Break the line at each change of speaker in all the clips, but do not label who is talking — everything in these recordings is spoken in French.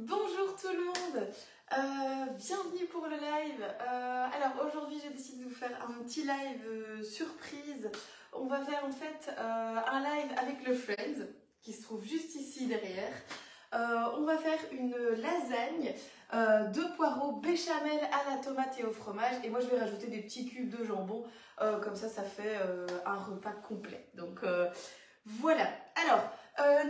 Bonjour tout le monde, bienvenue pour le live. Alors aujourd'hui j'ai décidé de vous faire un petit live surprise. On va faire en fait un live avec le Friends qui se trouve juste ici derrière. On va faire une lasagne de poireaux béchamel à la tomate et au fromage. Et moi je vais rajouter des petits cubes de jambon, comme ça fait un repas complet. Donc voilà. Alors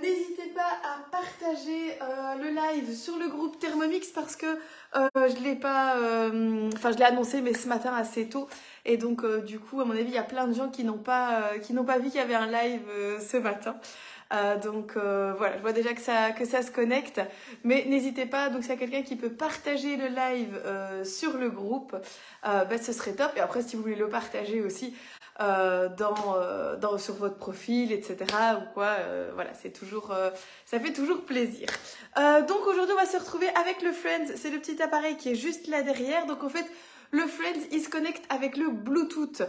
n'hésitez pas à partager le live sur le groupe Thermomix parce que je l'ai pas, je l'ai annoncé mais ce matin assez tôt et donc du coup à mon avis il y a plein de gens qui n'ont pas vu qu'il y avait un live ce matin. Voilà, je vois déjà que ça se connecte, mais n'hésitez pas, donc s'il y a quelqu'un qui peut partager le live sur le groupe, ce serait top. Et après si vous voulez le partager aussi sur votre profil, etc. ou quoi, voilà, c'est toujours, ça fait toujours plaisir. Donc aujourd'hui on va se retrouver avec le Friends, c'est le petit appareil qui est juste là derrière. Donc en fait le Friends, il se connecte avec le Bluetooth.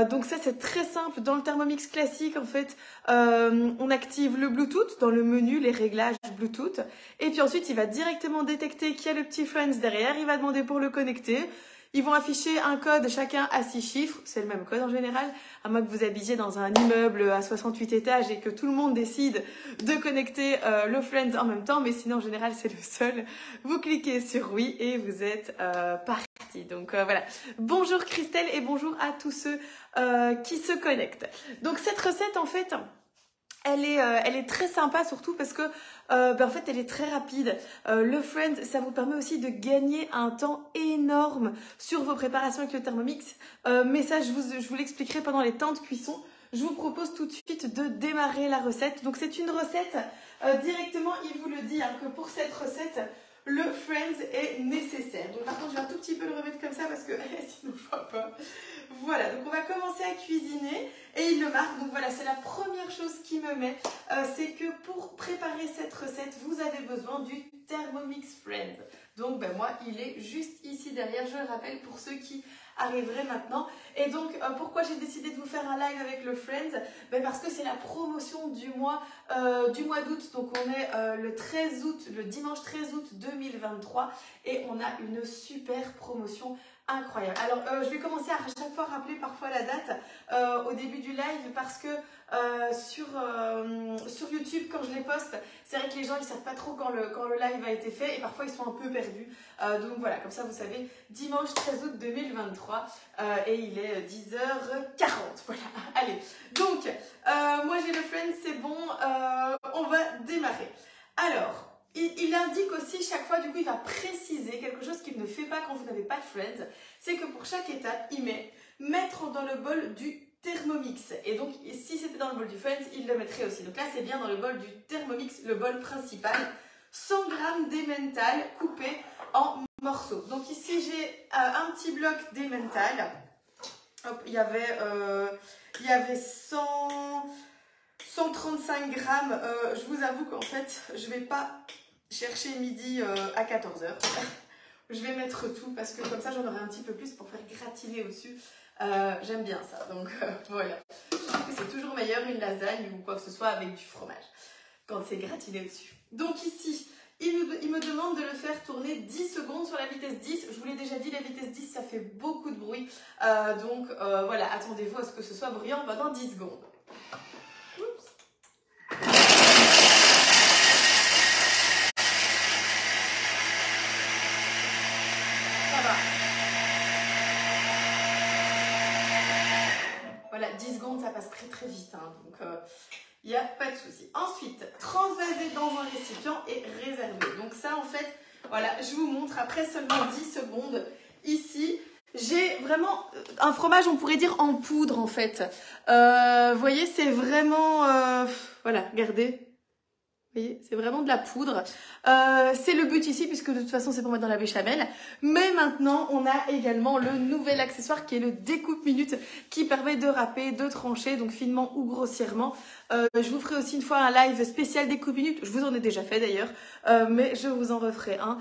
Donc ça, c'est très simple. Dans le Thermomix classique, en fait, on active le Bluetooth dans le menu, les réglages Bluetooth. Et puis ensuite, il va directement détecter qu'il y a le petit Friends derrière. Il va demander pour le connecter. Ils vont afficher un code, chacun à 6 chiffres. C'est le même code en général. À moins que vous habitiez dans un immeuble à 68 étages et que tout le monde décide de connecter le Friends en même temps. Mais sinon, en général, c'est le seul. Vous cliquez sur oui et vous êtes parti. Donc voilà. Bonjour Christelle et bonjour à tous ceux qui se connectent. Donc cette recette, en fait, elle est très sympa, surtout parce que en fait elle est très rapide. Le Friends, ça vous permet aussi de gagner un temps énorme sur vos préparations avec le Thermomix. Mais ça, je vous l'expliquerai pendant les temps de cuisson. Je vous propose tout de suite de démarrer la recette. Donc c'est une recette, directement il vous le dit, hein, que pour cette recette, le Friends est nécessaire. Donc par contre, je vais un tout petit peu le remettre comme ça parce que sinon je vois pas. Voilà, donc on va commencer à cuisiner et il le marque. Donc voilà, c'est la première chose qui me met, c'est que pour préparer cette recette, vous avez besoin du Thermomix Friends. Donc moi, il est juste ici derrière, je le rappelle pour ceux qui arriveraient maintenant. Et donc, pourquoi j'ai décidé de vous faire un live avec le Friends? Parce que c'est la promotion du mois d'août. Donc on est le 13 août, le dimanche 13 août 2023 et on a une super promotion incroyable. Alors, je vais commencer à chaque fois rappeler parfois la date au début du live parce que sur YouTube, quand je les poste, c'est vrai que les gens ils savent pas trop quand le live a été fait et parfois ils sont un peu perdus. Donc voilà, comme ça vous savez, dimanche 13 août 2023 et il est 10h40. Voilà, allez. Donc, moi j'ai le Friends, c'est bon, on va démarrer. Alors, il indique aussi chaque fois, du coup, il va préciser quelque chose qu'il ne fait pas quand vous n'avez pas de Friends. C'est que pour chaque étape, il met mettre dans le bol du Thermomix. Et donc, si c'était dans le bol du Friends, il le mettrait aussi. Donc là, c'est bien dans le bol du Thermomix, le bol principal. 100 g d'emmental coupé en morceaux. Donc ici, j'ai un petit bloc d'emmental. Hop, il y avait 135 grammes. Je vous avoue qu'en fait, je vais pas chercher midi à 14h. Je vais mettre tout parce que comme ça, j'en aurai un petit peu plus pour faire gratiner au-dessus. J'aime bien ça. Donc voilà. Je trouve que c'est toujours meilleur une lasagne ou quoi que ce soit avec du fromage quand c'est gratiné au-dessus. Donc ici, il me demande de le faire tourner 10 secondes sur la vitesse 10. Je vous l'ai déjà dit, la vitesse 10, ça fait beaucoup de bruit. Voilà, attendez-vous à ce que ce soit bruyant pendant 10 secondes. Voilà, 10 secondes, ça passe très très vite, hein, donc il n'y a pas de souci. Ensuite, transvaser dans un récipient et réserver. Donc ça, en fait, voilà, je vous montre après seulement 10 secondes. Ici, j'ai vraiment un fromage, on pourrait dire en poudre, en fait. Vous voyez, c'est vraiment... voilà, regardez. Vous voyez, c'est vraiment de la poudre. C'est le but ici, puisque de toute façon, c'est pour mettre dans la béchamel. Mais maintenant, on a également le nouvel accessoire qui est le découpe-minute, qui permet de râper, de trancher, donc finement ou grossièrement. Je vous ferai aussi une fois un live spécial découpe-minute. Je vous en ai déjà fait d'ailleurs, mais je vous en referai un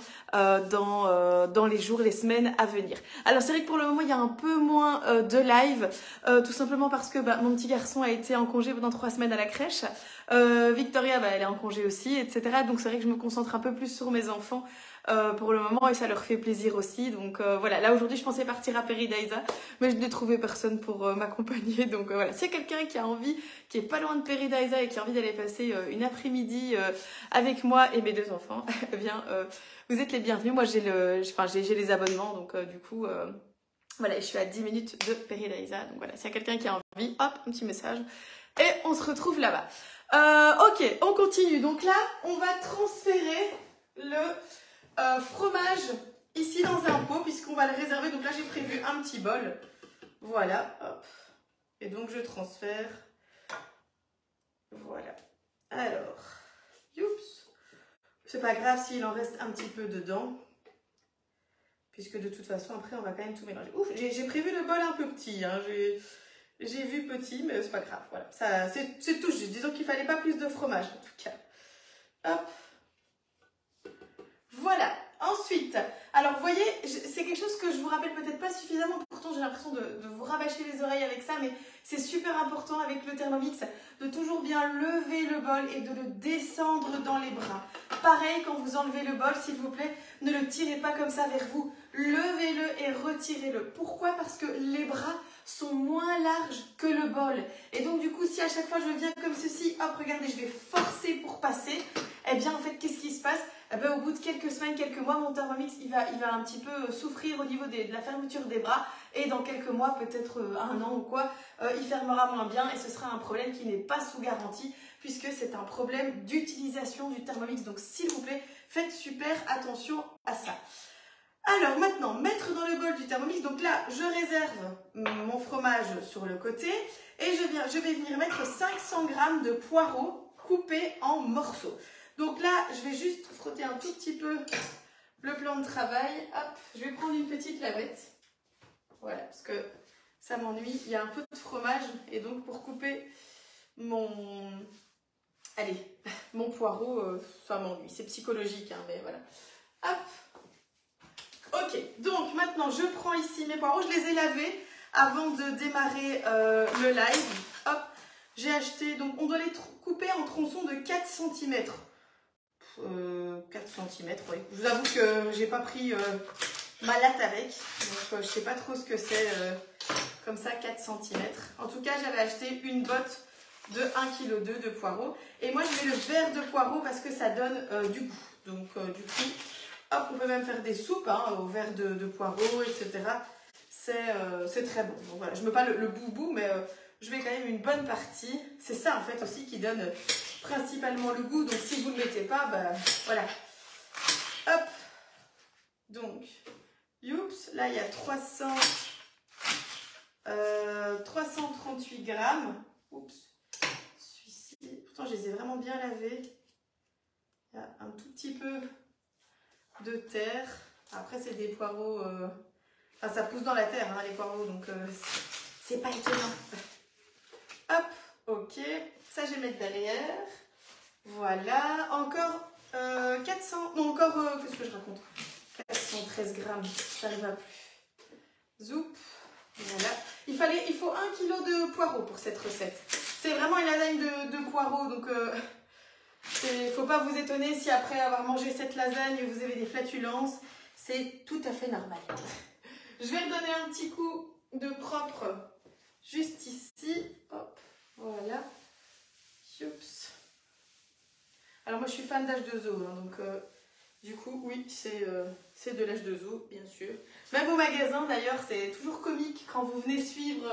dans les jours, les semaines à venir. Alors, c'est vrai que pour le moment, il y a un peu moins de live, tout simplement parce que mon petit garçon a été en congé pendant 3 semaines à la crèche. Victoria, bah, elle est en congé aussi, etc. Donc c'est vrai que je me concentre un peu plus sur mes enfants pour le moment et ça leur fait plaisir aussi. Donc voilà, là aujourd'hui je pensais partir à Paradisa, mais je n'ai trouvé personne pour m'accompagner. Donc voilà, s'il y a quelqu'un qui a envie, qui est pas loin de Paradisa et qui a envie d'aller passer une après-midi avec moi et mes 2 enfants, eh bien vous êtes les bienvenus. Moi j'ai les abonnements, donc du coup voilà, je suis à 10 minutes de Paradisa. Donc voilà, s'il y a quelqu'un qui a envie, hop, un petit message et on se retrouve là-bas. Ok, on continue. Donc là, on va transférer le fromage ici dans un pot puisqu'on va le réserver. Donc là, j'ai prévu un petit bol. Voilà, hop. Et donc, je transfère. Voilà. Alors, youps. C'est pas grave s'il en reste un petit peu dedans. Puisque de toute façon, après, on va quand même tout mélanger. Ouf, j'ai prévu le bol un peu petit. Hein. J'ai vu petit, mais c'est pas grave. Voilà, c'est tout juste. Disons qu'il fallait pas plus de fromage, en tout cas. Hop. Voilà. Ensuite, alors vous voyez, c'est quelque chose que je vous rappelle peut-être pas suffisamment. Pourtant, j'ai l'impression de vous rabâcher les oreilles avec ça, mais c'est super important avec le Thermomix de toujours bien lever le bol et de le descendre dans les bras. Pareil, quand vous enlevez le bol, s'il vous plaît, ne le tirez pas comme ça vers vous. Levez-le et retirez-le. Pourquoi? Parce que les bras sont moins larges que le bol. Et donc du coup, si à chaque fois je viens comme ceci, hop, regardez, je vais forcer pour passer, eh bien en fait, qu'est-ce qui se passe? Eh bien, au bout de quelques semaines, quelques mois, mon Thermomix, il va un petit peu souffrir au niveau de la fermeture des bras. Et dans quelques mois, peut-être un an ou quoi, il fermera moins bien et ce sera un problème qui n'est pas sous garantie puisque c'est un problème d'utilisation du Thermomix. Donc s'il vous plaît, faites super attention à ça. Alors maintenant, mettre dans le bol du Thermomix, donc là, je réserve mon fromage sur le côté et je vais venir mettre 500 g de poireaux coupés en morceaux. Donc là, je vais juste frotter un tout petit peu le plan de travail. Hop, je vais prendre une petite lavette. Voilà, parce que ça m'ennuie. Il y a un peu de fromage et donc pour couper mon poireau, ça m'ennuie. C'est psychologique, hein, mais voilà. Hop. Ok, donc maintenant je prends ici mes poireaux, je les ai lavés avant de démarrer le live. Hop, j'ai acheté, donc on doit les couper en tronçons de 4 cm. 4 cm, oui. Je vous avoue que j'ai pas pris ma latte avec, donc je sais pas trop ce que c'est comme ça, 4 cm. En tout cas, j'avais acheté une botte de 1,2 kg de poireaux. Et moi, je mets le verre de poireaux parce que ça donne du goût. Donc, du coup, hop, on peut même faire des soupes hein, au verre de poireaux, etc. C'est très bon. Donc voilà, je ne mets pas le boubou, mais je mets quand même une bonne partie. C'est ça, en fait, aussi qui donne principalement le goût. Donc, si vous ne le mettez pas, bah, voilà. Hop. Donc, youps, là, il y a 338 grammes. Oups. Celui-ci, pourtant, je les ai vraiment bien lavés. Il y a un tout petit peu de terre. Après, c'est des poireaux... Enfin, ça pousse dans la terre, hein, les poireaux, donc c'est pas étonnant. Hop, ok. Ça, je vais mettre derrière. Voilà. Encore 400... Non, encore... qu'est-ce que je raconte? 413 grammes. Ça ne va plus. Zoup. Voilà. Il faut 1 kg de poireaux pour cette recette. C'est vraiment une lasagne de poireaux, donc... il ne faut pas vous étonner si après avoir mangé cette lasagne, vous avez des flatulences. C'est tout à fait normal. Je vais redonner un petit coup de propre juste ici. Hop, voilà. Oups. Alors moi, je suis fan d'H2O, hein, donc du coup, oui, c'est de l'H2O, bien sûr. Même au magasin, d'ailleurs, c'est toujours comique quand vous venez suivre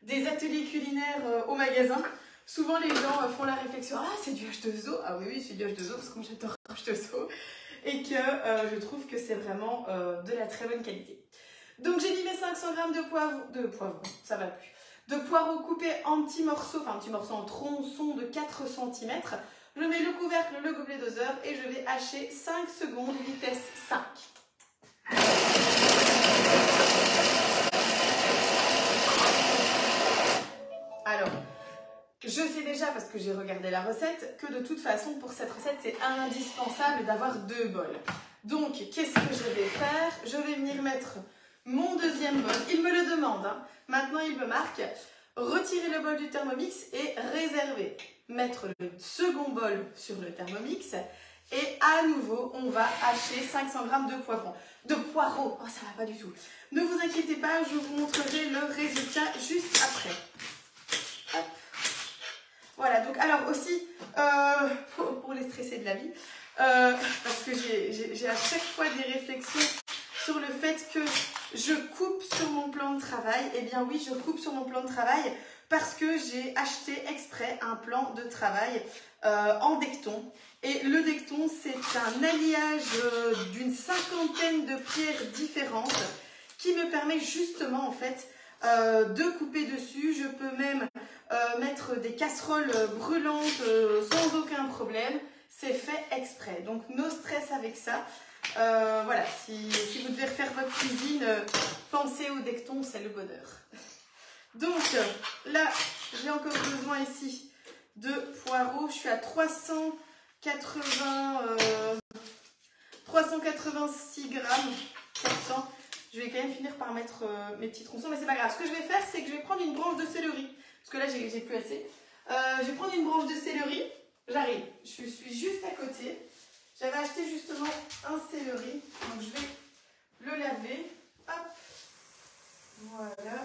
des ateliers culinaires au magasin. Souvent, les gens font la réflexion « Ah, c'est du H2O !» Ah oui, oui, c'est du H2O parce que moi, j'adore H2O. Et que je trouve que c'est vraiment de la très bonne qualité. Donc, j'ai mis mes 500 g de poivron, ça va plus. De poireaux coupés en petits morceaux, enfin, en petits morceaux en tronçons de 4 cm. Je mets le couvercle, le gobelet doseur et je vais hacher 5 secondes, vitesse 5. Alors... je sais déjà, parce que j'ai regardé la recette, que de toute façon, pour cette recette, c'est indispensable d'avoir 2 bols. Donc, qu'est-ce que je vais faire? Je vais venir mettre mon deuxième bol. Il me le demande, hein. Maintenant il me marque. retirer le bol du Thermomix et réserver. Mettre le second bol sur le Thermomix et à nouveau, on va hacher 500 g de poivrons. De poireaux, oh ça va pas du tout. Ne vous inquiétez pas, je vous montrerai le résultat juste après. Hop. Voilà, donc alors aussi, pour les stressés de la vie, parce que j'ai à chaque fois des réflexions sur le fait que je coupe sur mon plan de travail. Eh bien oui, je coupe sur mon plan de travail parce que j'ai acheté exprès un plan de travail en Decton. Et le Decton, c'est un alliage d'une cinquantaine de pierres différentes qui me permet justement en fait de couper dessus. Je peux même mettre des casseroles brûlantes sans aucun problème. C'est fait exprès. Donc, no stress avec ça. Voilà, si vous devez refaire votre cuisine, pensez au Decton, c'est le bonheur. Donc, là, j'ai encore besoin ici de poireaux. Je suis à 386 grammes. 400. Je vais quand même finir par mettre mes petits tronçons, mais c'est pas grave. Ce que je vais faire, c'est que je vais prendre une branche de céleri. Parce que là, j'ai plus assez. Je vais prendre une branche de céleri. J'arrive. Je suis juste à côté. J'avais acheté justement un céleri. Donc, je vais le laver. Hop. Voilà.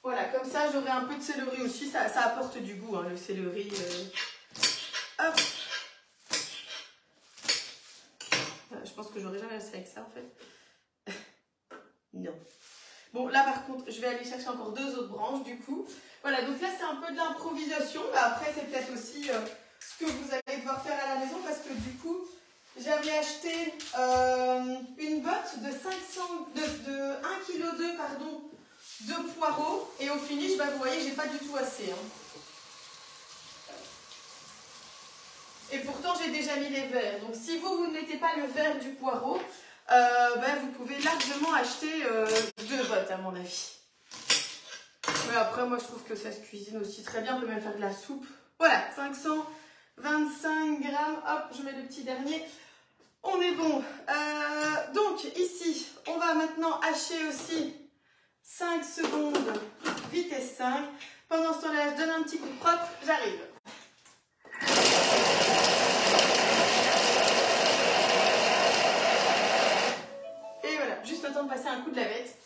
Voilà, comme ça, j'aurai un peu de céleri aussi. Ça apporte du goût, hein, le céleri. Hop. Je pense que j'aurais jamais réussi avec ça, en fait. Non. Bon, là, par contre, je vais aller chercher encore 2 autres branches, du coup. Voilà, donc là, c'est un peu de l'improvisation. Après, c'est peut-être aussi ce que vous allez devoir faire à la maison, parce que du coup, j'avais acheté une botte de 1,2 kg pardon, de poireaux. Et au finish, bah, vous voyez, j'ai pas du tout assez. Hein. Et pourtant, j'ai déjà mis les verres. Donc, si vous ne mettez pas le verre du poireau, vous pouvez largement acheter 2 bottes, à mon avis. Mais après, moi, je trouve que ça se cuisine aussi très bien. On peut même faire de la soupe. Voilà, 525 grammes. Hop, je mets le petit dernier. On est bon. Donc, ici, on va maintenant hacher aussi 5 secondes, vitesse 5. Pendant ce temps-là, je donne un petit coup de propre. J'arrive. Et voilà, juste le temps de passer un coup de lavette.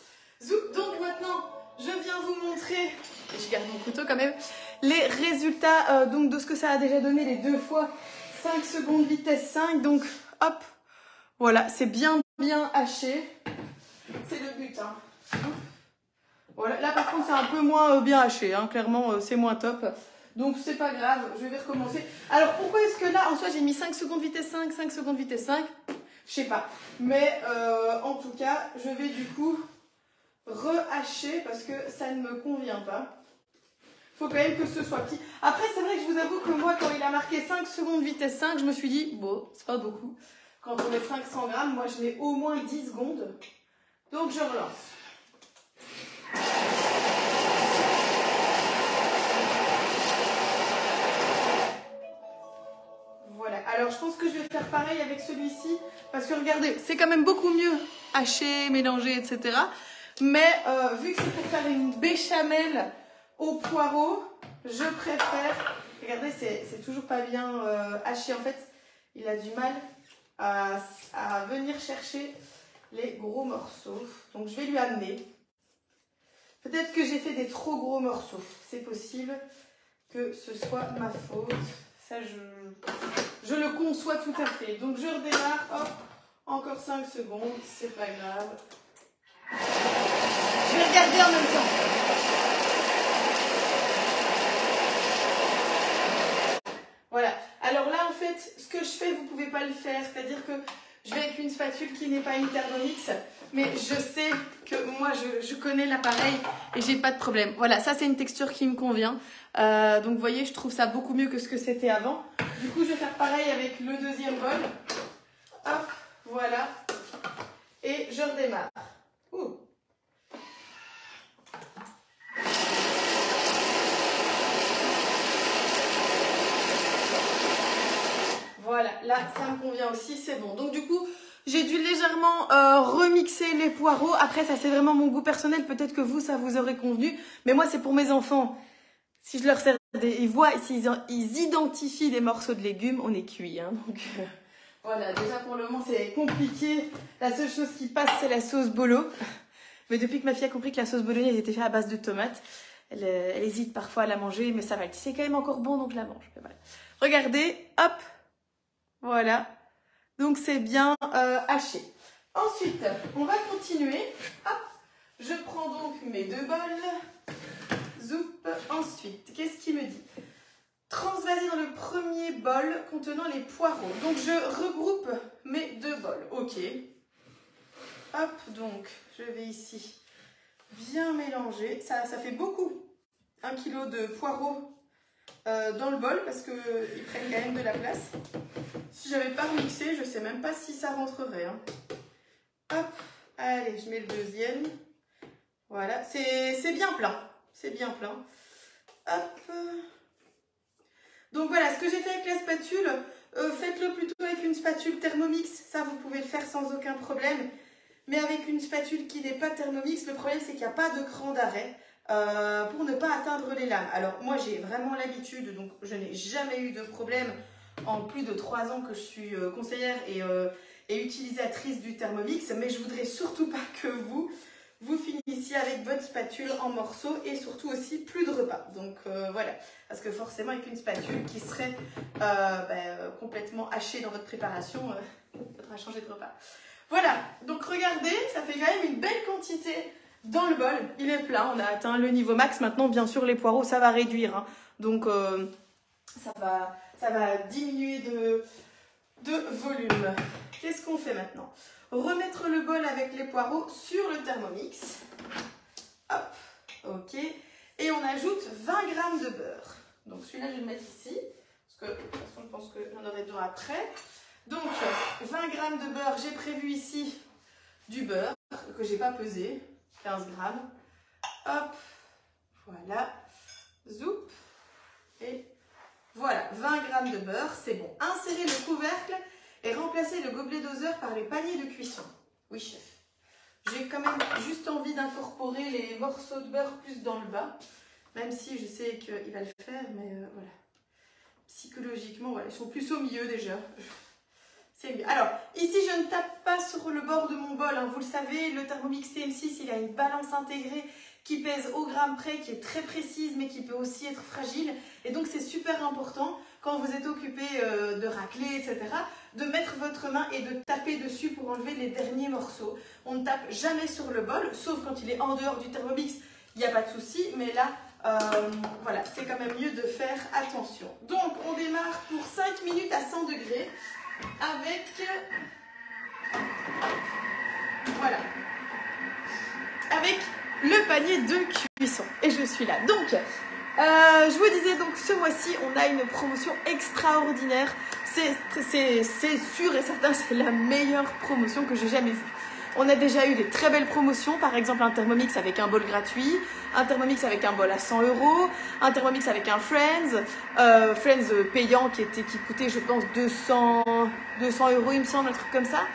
Donc maintenant, je viens vous montrer, et je garde mon couteau quand même, les résultats donc de ce que ça a déjà donné les 2 fois 5 secondes vitesse 5. Donc hop, voilà, c'est bien haché. C'est le but. Hein. Voilà, là par contre c'est un peu moins bien haché, hein. Clairement c'est moins top. Donc c'est pas grave, je vais recommencer. Alors pourquoi est-ce que là en soi j'ai mis 5 secondes vitesse 5, 5 secondes vitesse 5? Je sais pas. Mais en tout cas, je vais du coup rehacher parce que ça ne me convient pas. Il faut quand même que ce soit petit. Après c'est vrai que je vous avoue que moi quand il a marqué 5 secondes vitesse 5, je me suis dit, bon, c'est pas beaucoup. Quand on met 500 grammes, moi je mets au moins 10 secondes. Donc je relance. Voilà, alors je pense que je vais faire pareil avec celui-ci, parce que regardez, c'est quand même beaucoup mieux haché, mélangé, etc. Mais vu que c'est pour faire une béchamel au poireau, je préfère, regardez, c'est toujours pas bien haché, en fait, il a du mal à venir chercher les gros morceaux, donc je vais lui amener. Peut-être que j'ai fait des trop gros morceaux, c'est possible que ce soit ma faute. Ça, je le conçois tout à fait. Donc, je redémarre. Hop, encore 5 secondes. C'est pas grave. Je vais regarder en même temps. Voilà. Alors là, en fait, ce que je fais, vous ne pouvez pas le faire. C'est-à-dire que je vais avec une spatule qui n'est pas une Thermomix. Mais je sais que moi, je connais l'appareil et j'ai pas de problème. Voilà, ça, c'est une texture qui me convient. Donc, vous voyez, je trouve ça beaucoup mieux que ce que c'était avant. Du coup, je vais faire pareil avec le deuxième bol. Hop, voilà. Et je redémarre. Ouh. Voilà, là, ça me convient aussi, c'est bon. Donc, du coup, J'ai dû légèrement remixer les poireaux. Après, ça c'est vraiment mon goût personnel. Peut-être que vous, ça vous aurait convenu. Mais moi, c'est pour mes enfants. Si je leur sers ils voient, ils identifient des morceaux de légumes, on est cuit. Hein, donc voilà, déjà pour le moment, c'est compliqué. La seule chose qui passe, c'est la sauce bolo. Mais depuis que ma fille a compris que la sauce bolognaise était faite à base de tomates, elle hésite parfois à la manger, mais ça va. C'est quand même encore bon, donc la mange. Voilà. Regardez, hop, voilà. Donc c'est bien haché. Ensuite, on va continuer. Hop, je prends donc mes 2 bols. Zoup. Ensuite, qu'est-ce qu'il me dit? Transvaser dans le premier bol contenant les poireaux. Donc je regroupe mes 2 bols. Ok. Hop, donc je vais ici bien mélanger. Ça fait beaucoup. 1 kg de poireaux dans le bol parce qu'ils prennent quand même de la place. Si j'avais pas remixé, je ne sais même pas si ça rentrerait. Hein. Hop, allez, je mets le deuxième. Voilà, c'est bien plein. C'est bien plein. Hop. Donc voilà, ce que j'ai fait avec la spatule, faites-le plutôt avec une spatule Thermomix. Ça, vous pouvez le faire sans aucun problème. Mais avec une spatule qui n'est pas Thermomix, le problème, c'est qu'il n'y a pas de cran d'arrêt pour ne pas atteindre les lames. Alors, moi, j'ai vraiment l'habitude, donc je n'ai jamais eu de problème en plus de 3 ans que je suis conseillère et utilisatrice du Thermomix. Mais je voudrais surtout pas que vous finissiez avec votre spatule en morceaux et surtout aussi plus de repas. Donc voilà, parce que forcément avec une spatule qui serait complètement hachée dans votre préparation, il faudra changer de repas. Voilà, donc regardez, ça fait quand même une belle quantité dans le bol. Il est plein, on a atteint le niveau max. Maintenant, bien sûr, les poireaux, ça va réduire. Hein. Donc ça va diminuer de volume. Qu'est-ce qu'on fait maintenant? Remettre le bol avec les poireaux sur le Thermomix. Hop, ok. Et on ajoute 20 g de beurre. Donc celui-là, je vais le mettre ici. Parce que de toute façon, je pense que j'en aurai 2 après. Donc 20 g de beurre. J'ai prévu ici du beurre que j'ai pas pesé. 15 g. Hop, voilà. Zoup. Et voilà, 20 g de beurre. C'est bon. Insérez le couvercle et remplacer le gobelet doseur par les paniers de cuisson. Oui, chef. J'ai quand même juste envie d'incorporer les morceaux de beurre plus dans le bas, même si je sais qu'il va le faire, mais voilà. Psychologiquement, voilà, ils sont plus au milieu déjà. C'est mieux. Alors, ici, je ne tape pas sur le bord de mon bol. Hein. Vous le savez, le Thermomix TM6, il a une balance intégrée qui pèse au gramme près, qui est très précise, mais qui peut aussi être fragile. Et donc, c'est super important, quand vous êtes occupé de racler, etc., de mettre votre main et de taper dessus pour enlever les derniers morceaux. On ne tape jamais sur le bol, sauf quand il est en dehors du Thermomix, il n'y a pas de souci. Mais là, voilà, c'est quand même mieux de faire attention. Donc, on démarre pour 5 minutes à 100 degrés avec... Voilà. Avec le panier de cuisson. Et je suis là. Donc, je vous disais, donc ce mois-ci, on a une promotion extraordinaire. C'est sûr et certain, c'est la meilleure promotion que j'ai jamais vue. On a déjà eu des très belles promotions, par exemple un Thermomix avec un bol gratuit, un Thermomix avec un bol à 100 €, un Thermomix avec un Friends, Friends payant qui coûtait je pense 200 €, il me semble, un truc comme ça.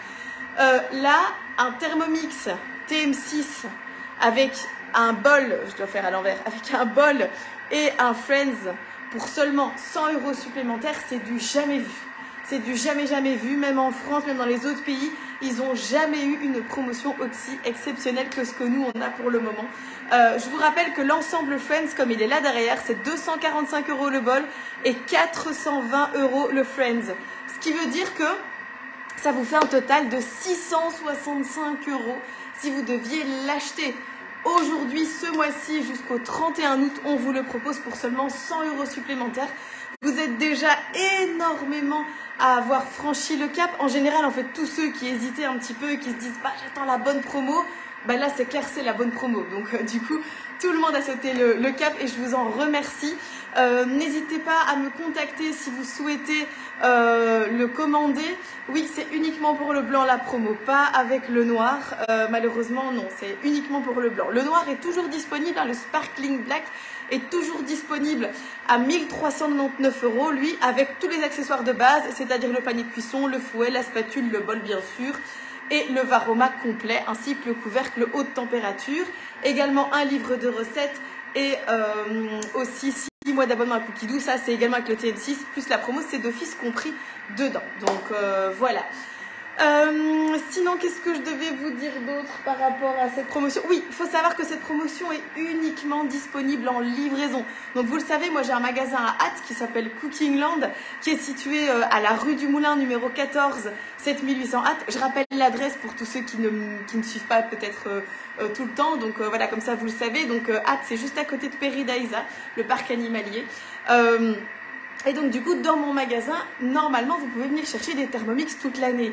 Là, un Thermomix TM6 avec un bol, je dois faire à l'envers, avec un bol et un Friends pour seulement 100 € supplémentaires, c'est du jamais vu. C'est du jamais vu, même en France, même dans les autres pays, ils n'ont jamais eu une promotion aussi exceptionnelle que ce que nous, on a pour le moment. Je vous rappelle que l'ensemble Friends, comme il est là derrière, c'est 245 € le bol et 420 € le Friends. Ce qui veut dire que ça vous fait un total de 665 € si vous deviez l'acheter. Aujourd'hui, ce mois-ci, jusqu'au 31 août, on vous le propose pour seulement 100 € supplémentaires. Vous êtes déjà énormément à avoir franchi le cap. En général, en fait, tous ceux qui hésitaient un petit peu et qui se disent « bah j'attends la bonne promo », bah là, c'est clair, c'est la bonne promo. Donc, du coup, tout le monde a sauté le cap et je vous en remercie. N'hésitez pas à me contacter si vous souhaitez le commander. Oui, c'est uniquement pour le blanc la promo, pas avec le noir. Malheureusement, non, c'est uniquement pour le blanc. Le noir est toujours disponible, hein, le Sparkling Black est toujours disponible à 1399 €, lui, avec tous les accessoires de base, c'est-à-dire le panier de cuisson, le fouet, la spatule, le bol bien sûr, et le Varoma complet, ainsi que le couvercle haute température. Également un livre de recettes et aussi 6 mois d'abonnement à Cookidoo. Ça, c'est également avec le TM6, plus la promo, c'est d'office compris dedans. Donc voilà. Sinon, qu'est-ce que je devais vous dire d'autre par rapport à cette promotion? Oui, il faut savoir que cette promotion est uniquement disponible en livraison. Donc vous le savez, moi j'ai un magasin à Ath qui s'appelle Cooking Land, qui est situé à la rue du Moulin numéro 14, 7800 Ath. Je rappelle l'adresse pour tous ceux qui ne suivent pas peut-être tout le temps. Donc voilà, comme ça vous le savez. Donc Ath, c'est juste à côté de Peridaisa, le parc animalier. Et donc du coup, dans mon magasin, normalement, vous pouvez venir chercher des Thermomix toute l'année.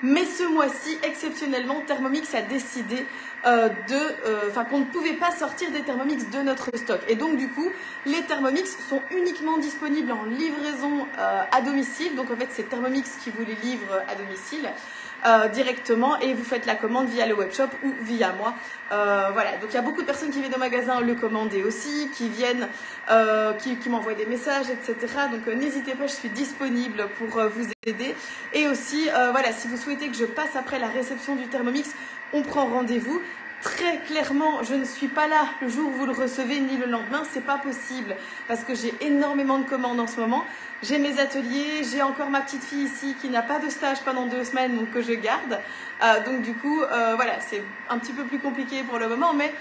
Mais ce mois-ci, exceptionnellement, Thermomix a décidé qu'on ne pouvait pas sortir des Thermomix de notre stock. Et donc du coup, les Thermomix sont uniquement disponibles en livraison à domicile. Donc en fait, c'est Thermomix qui vous les livre à domicile directement et vous faites la commande via le webshop ou via moi. Voilà, donc il y a beaucoup de personnes qui viennent au magasin le commander aussi, qui viennent, qui m'envoient des messages, etc. Donc n'hésitez pas, je suis disponible pour vous aider. Et aussi, voilà, si vous souhaitez que je passe après la réception du Thermomix, on prend rendez-vous. Très clairement, je ne suis pas là le jour où vous le recevez ni le lendemain, c'est pas possible parce que j'ai énormément de commandes en ce moment. J'ai mes ateliers, j'ai encore ma petite fille ici qui n'a pas de stage pendant 2 semaines, donc que je garde. Donc du coup, voilà, c'est un petit peu plus compliqué pour le moment, mais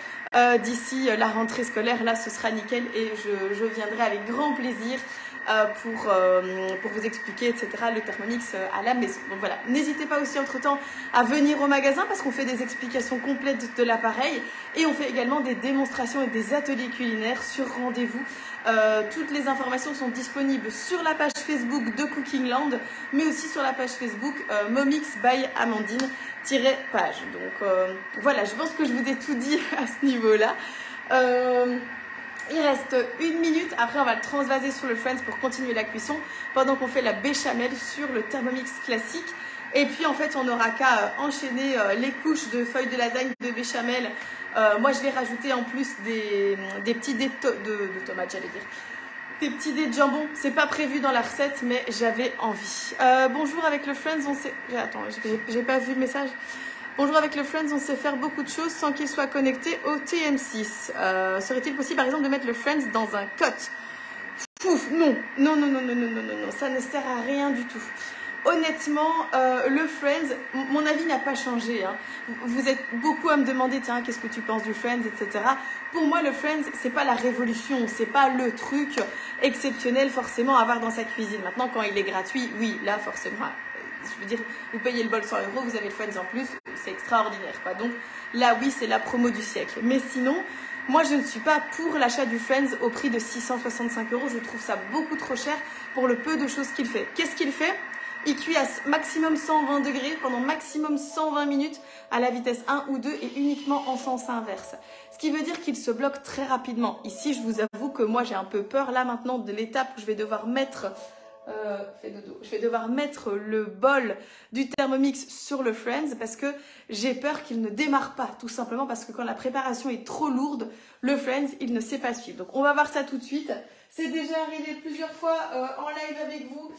d'ici la rentrée scolaire, là, ce sera nickel et je viendrai avec grand plaisir pour vous expliquer, etc., le Thermomix à la maison. Donc voilà, n'hésitez pas aussi entre-temps à venir au magasin parce qu'on fait des explications complètes de l'appareil et on fait également des démonstrations et des ateliers culinaires sur rendez-vous. Toutes les informations sont disponibles sur la page Facebook de Cooking Land, mais aussi sur la page Facebook Momix by Amandine-page. Donc voilà, je pense que je vous ai tout dit à ce niveau-là. Il reste 1 minute, après on va le transvaser sur le Friends pour continuer la cuisson pendant qu'on fait la béchamel sur le Thermomix classique. Et puis en fait on n'aura qu'à enchaîner les couches de feuilles de lasagne, de béchamel. Moi je vais rajouter en plus des petits dés de tomates, j'allais dire. Des petits dés de jambon, c'est pas prévu dans la recette mais j'avais envie. Bonjour avec le Friends, on sait... Attends, j'ai pas vu le message. Bonjour avec le Friends, on sait faire beaucoup de choses sans qu'il soit connecté au TM6. Serait-il possible par exemple de mettre le Friends dans un cut? Pouf, non, ça ne sert à rien du tout. Honnêtement, le Friends, mon avis n'a pas changé. Hein. Vous êtes beaucoup à me demander, tiens, qu'est-ce que tu penses du Friends, etc. Pour moi, le Friends, c'est pas la révolution, c'est pas le truc exceptionnel forcément à avoir dans sa cuisine. Maintenant, quand il est gratuit, oui, là, forcément... Je veux dire, vous payez le bol 100 €, vous avez le Friends en plus, c'est extraordinaire, quoi. Donc là, oui, c'est la promo du siècle. Mais sinon, moi, je ne suis pas pour l'achat du Friends au prix de 665 €. Je trouve ça beaucoup trop cher pour le peu de choses qu'il fait. Qu'est-ce qu'il fait? Il cuit à maximum 120 degrés pendant maximum 120 minutes à la vitesse 1 ou 2 et uniquement en sens inverse. Ce qui veut dire qu'il se bloque très rapidement. Ici, je vous avoue que moi, j'ai un peu peur là maintenant de l'étape où je vais devoir mettre... je vais devoir mettre le bol du Thermomix sur le Friends parce que j'ai peur qu'il ne démarre pas, tout simplement parce que quand la préparation est trop lourde, le Friends, il ne sait pas suivre. Donc on va voir ça tout de suite. C'est déjà arrivé plusieurs fois en live avec vous,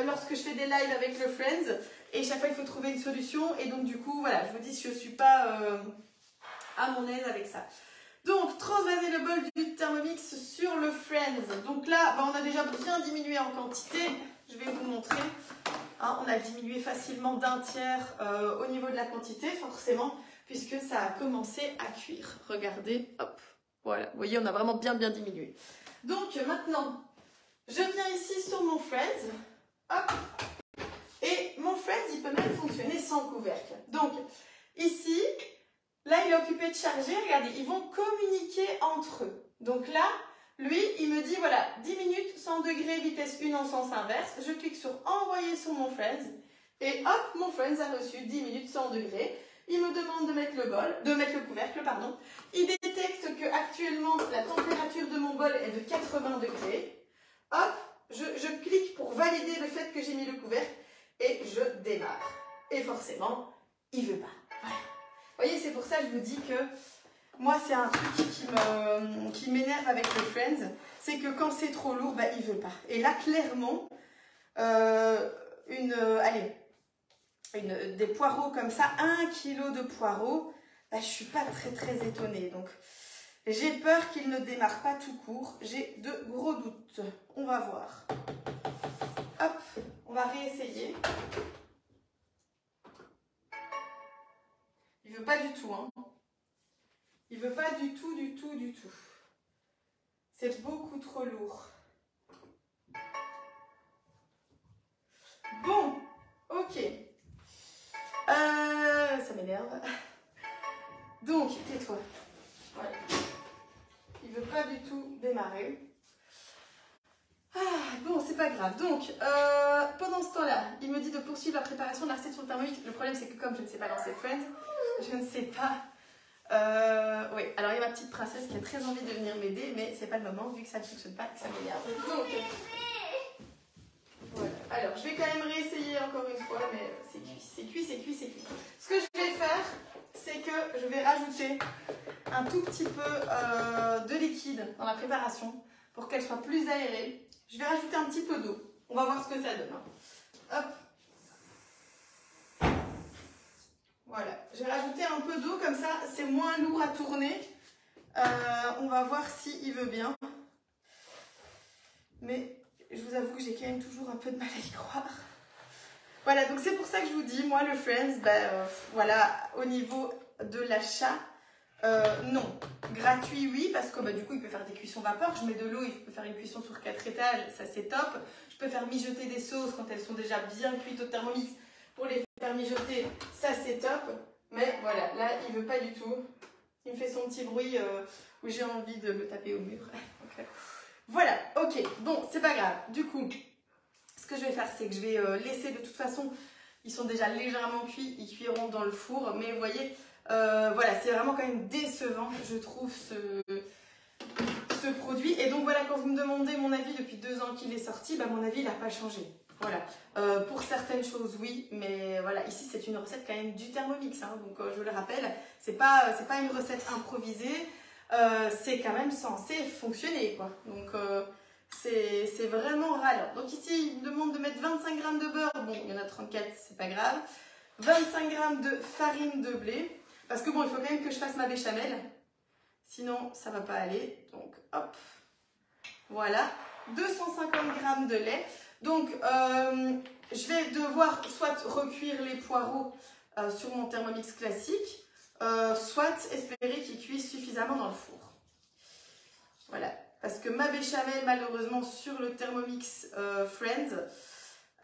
lorsque je fais des lives avec le Friends, et chaque fois il faut trouver une solution, et donc du coup, voilà, je vous dis, je ne suis pas à mon aise avec ça. Donc, transvaser le bol du Thermomix sur le Friends. Donc là, on a déjà bien diminué en quantité. Je vais vous montrer. Hein, on a diminué facilement d'un tiers au niveau de la quantité, forcément, puisque ça a commencé à cuire. Regardez, hop, voilà. Vous voyez, on a vraiment bien diminué. Donc maintenant, je viens ici sur mon Friends. Hop. Et mon Friends, il peut même fonctionner sans couvercle. Donc, ici... Là, il est occupé de charger. Regardez, ils vont communiquer entre eux. Donc là, lui, il me dit, voilà, 10 minutes, 100 degrés, vitesse 1 en sens inverse. Je clique sur envoyer sur mon Friends. Et hop, mon Friends a reçu 10 minutes, 100 degrés. Il me demande de mettre le couvercle, pardon. Il détecte que actuellement la température de mon bol est de 80 degrés. Hop, je clique pour valider le fait que j'ai mis le couvercle et je démarre. Et forcément, il veut pas. Voilà. Vous voyez, c'est pour ça que je vous dis que moi, c'est un truc qui m'énerve avec le Friends, c'est que quand c'est trop lourd, bah, il veut pas. Et là, clairement, des poireaux comme ça, 1 kg de poireaux, bah, je suis pas très étonnée. Donc, j'ai peur qu'il ne démarre pas tout court. J'ai de gros doutes. On va voir. Hop, on va réessayer. Il veut pas du tout, hein. Il veut pas du tout. C'est beaucoup trop lourd. Bon, ok. Ça m'énerve. Donc, tais-toi. Voilà. Il veut pas du tout démarrer. Ah, bon, c'est pas grave. Donc, pendant ce temps-là, il me dit de poursuivre la préparation de la recette sur le Thermomix. Le problème, c'est que comme je ne sais pas lancer Friends, je ne sais pas. Oui, alors il y a ma petite princesse qui a très envie de venir m'aider, mais c'est pas le moment vu que ça ne fonctionne pas, que ça m'énerve. Donc, voilà. Alors, je vais quand même réessayer encore une fois, mais c'est cuit. Ce que je vais faire, c'est que je vais rajouter un tout petit peu de liquide dans la préparation pour qu'elle soit plus aérée. Je vais rajouter un petit peu d'eau. On va voir ce que ça donne. Hop. Voilà. J'ai rajouté un peu d'eau, comme ça, c'est moins lourd à tourner. On va voir s'il veut bien. Mais je vous avoue que j'ai quand même toujours un peu de mal à y croire. Voilà, donc c'est pour ça que je vous dis, moi, le Friends, voilà, au niveau de l'achat, non. Gratuit, oui, parce que du coup, il peut faire des cuissons vapeur. Je mets de l'eau, il peut faire une cuisson sur 4 étages, ça c'est top. Je peux faire mijoter des sauces quand elles sont déjà bien cuites au Thermomix pour les faire mijoter, ça c'est top. Mais voilà, là, il veut pas du tout. Il me fait son petit bruit où j'ai envie de me taper au mur. Okay. Voilà, ok, bon, c'est pas grave. Du coup, ce que je vais faire, c'est que je vais laisser de toute façon, ils sont déjà légèrement cuits, ils cuiront dans le four, mais vous voyez, voilà, c'est vraiment quand même décevant, je trouve, ce produit. Et donc voilà, quand vous me demandez mon avis depuis 2 ans qu'il est sorti, mon avis, il n'a pas changé. Voilà, pour certaines choses, oui, mais voilà, ici, c'est une recette quand même du Thermomix, hein, donc je le rappelle, c'est pas une recette improvisée, c'est quand même censé fonctionner, quoi. Donc, c'est vraiment râlant. Donc ici, il me demande de mettre 25 g de beurre. Bon, il y en a 34, c'est pas grave. 25 g de farine de blé. Parce que bon, il faut quand même que je fasse ma béchamel. Sinon, ça va pas aller. Donc, hop. Voilà. 250 g de lait. Donc, je vais devoir soit recuire les poireaux sur mon Thermomix classique, soit espérer qu'ils cuisent suffisamment dans le four. Voilà. Parce que ma béchamel, malheureusement, sur le Thermomix Friends,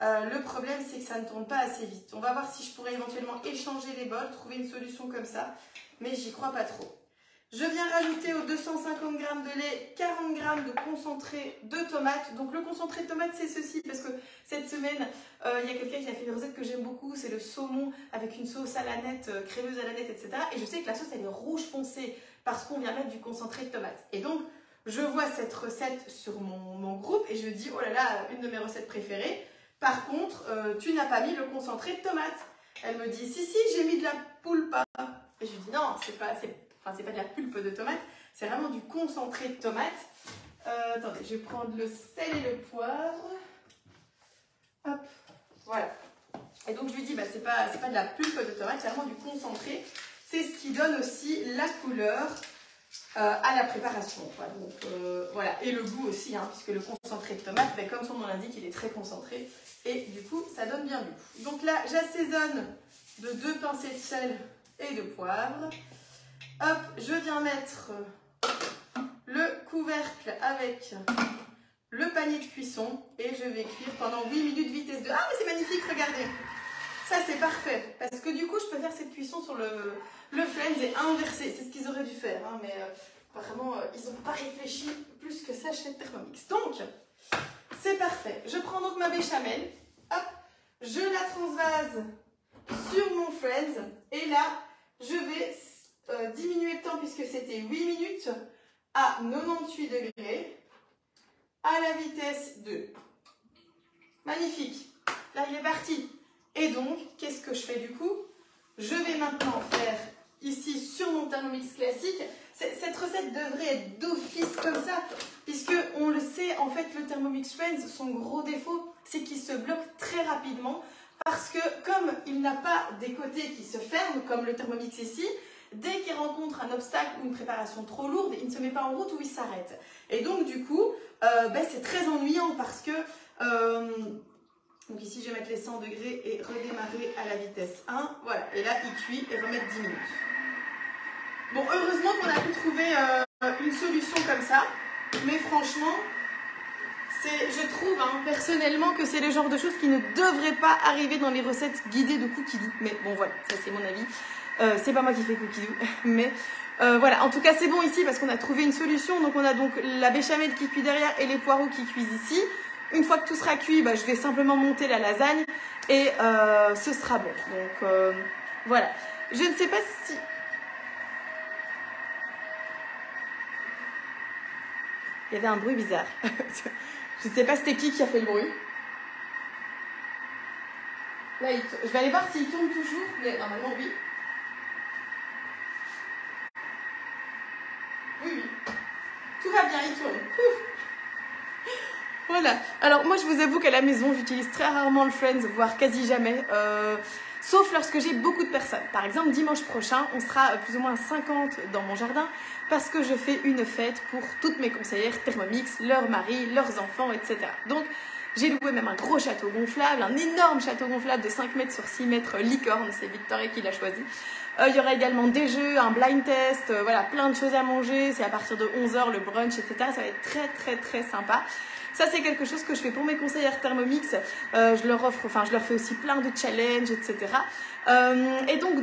le problème, c'est que ça ne tourne pas assez vite. On va voir si je pourrais éventuellement échanger les bols, trouver une solution comme ça, mais j'y crois pas trop. Je viens rajouter aux 250 g de lait 40 g de concentré de tomate. Donc le concentré de tomate, c'est ceci, parce que cette semaine, il y a quelqu'un qui a fait une recette que j'aime beaucoup, c'est le saumon avec une sauce à l'aneth, crémeuse à l'aneth, etc. Et je sais que la sauce, elle est rouge foncé, parce qu'on vient mettre du concentré de tomate. Et donc, je vois cette recette sur mon groupe et je me dis, oh là là, une de mes recettes préférées. Par contre, tu n'as pas mis le concentré de tomate. Elle me dit, si, j'ai mis de la pulpa. Et je lui dis, non, c'est pas de la pulpe de tomate, c'est vraiment du concentré de tomate. Attendez, je vais prendre le sel et le poivre. Hop, voilà. Et donc, je lui dis, c'est pas de la pulpe de tomate, c'est vraiment du concentré. C'est ce qui donne aussi la couleur à la préparation, quoi. Donc voilà, et le goût aussi, hein, puisque le concentré de tomate, comme son nom l'indique, il est très concentré et du coup ça donne bien du goût. Donc là j'assaisonne de 2 pincées de sel et de poivre. Hop, je viens mettre le couvercle avec le panier de cuisson et je vais cuire pendant 8 minutes vitesse 2. Ah mais c'est magnifique, regardez, ça c'est parfait, parce que du coup je peux faire cette cuisson sur le Friends et inverser, c'est ce qu'ils auraient dû faire, hein, mais apparemment ils n'ont pas réfléchi plus que ça chez Thermomix. Donc c'est parfait, je prends donc ma béchamel, hop, je la transvase sur mon Friends et là je vais diminuer le temps puisque c'était 8 minutes à 98 degrés à la vitesse de... Magnifique. Là, il est parti. Et donc, qu'est-ce que je fais du coup? Je vais maintenant faire ici sur mon Thermomix classique. Cette recette devrait être d'office comme ça, puisque on le sait, en fait, le Thermomix Friends, son gros défaut, c'est qu'il se bloque très rapidement, parce que comme il n'a pas des côtés qui se ferment, comme le Thermomix ici, dès qu'il rencontre un obstacle ou une préparation trop lourde, il ne se met pas en route ou il s'arrête. Et donc, du coup, c'est très ennuyant parce que... donc ici, je vais mettre les 100 degrés et redémarrer à la vitesse 1. Voilà, et là, il cuit et remettre 10 minutes. Bon, heureusement qu'on a pu trouver une solution comme ça. Mais franchement, je trouve personnellement que c'est le genre de choses qui ne devrait pas arriver dans les recettes guidées de Cookie Doo. Mais bon, voilà, ça c'est mon avis. C'est pas moi qui fais Cookie Doo. Mais voilà, en tout cas, c'est bon ici parce qu'on a trouvé une solution. Donc, on a donc la béchamel qui cuit derrière et les poireaux qui cuisent ici. Une fois que tout sera cuit, je vais simplement monter la lasagne et ce sera bon. Donc voilà. Je ne sais pas si... Il y avait un bruit bizarre. Je ne sais pas c'était qui a fait le bruit. Là, je vais aller voir s'il tourne toujours, mais normalement oui. Oui, oui. Tout va bien, il tourne. Voilà. Alors moi je vous avoue qu'à la maison j'utilise très rarement le Friends, voire quasi jamais, sauf lorsque j'ai beaucoup de personnes. Par exemple dimanche prochain on sera plus ou moins 50 dans mon jardin parce que je fais une fête pour toutes mes conseillères Thermomix, leurs maris, leurs enfants, etc. Donc j'ai loué même un gros château gonflable, un énorme château gonflable de 5 mètres sur 6 mètres licorne, c'est Victoria qui l'a choisi. Il y aura également des jeux, un blind test, voilà, plein de choses à manger, c'est à partir de 11 h le brunch, etc. Ça va être très très très sympa. Ça, c'est quelque chose que je fais pour mes conseillères Thermomix. Je leur fais aussi plein de challenges, etc. Et donc,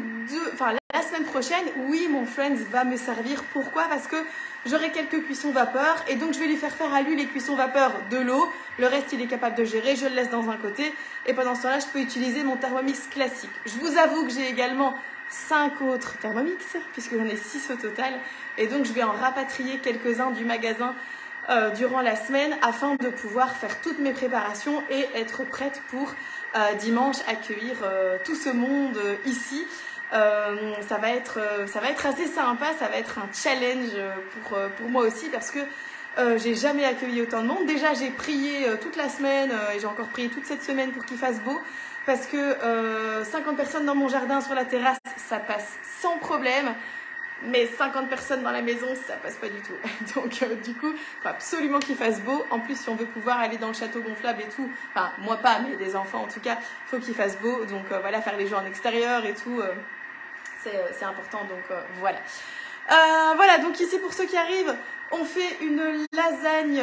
la semaine prochaine, oui, mon Friends va me servir. Pourquoi? Parce que j'aurai quelques cuissons vapeur et donc je vais lui faire à lui les cuissons vapeur de l'eau. Le reste, il est capable de gérer. Je le laisse dans un côté et pendant ce temps-là, je peux utiliser mon Thermomix classique. Je vous avoue que j'ai également 5 autres Thermomix, puisque j'en ai 6 au total. Et donc, je vais en rapatrier quelques-uns du magasin durant la semaine afin de pouvoir faire toutes mes préparations et être prête pour dimanche accueillir tout ce monde ici. Ça va être assez sympa, ça va être un challenge pour moi aussi parce que j'ai jamais accueilli autant de monde. Déjà j'ai prié toute la semaine et j'ai encore prié toute cette semaine pour qu'il fasse beau parce que 50 personnes dans mon jardin sur la terrasse ça passe sans problème. Mais 50 personnes dans la maison, ça passe pas du tout. Donc du coup, il faut absolument qu'il fasse beau. En plus, si on veut pouvoir aller dans le château gonflable et tout, enfin moi pas, mais des enfants en tout cas, il faut qu'il fasse beau. Donc voilà, faire les jeux en extérieur et tout, c'est important. Donc voilà. Voilà, donc ici pour ceux qui arrivent, on fait une lasagne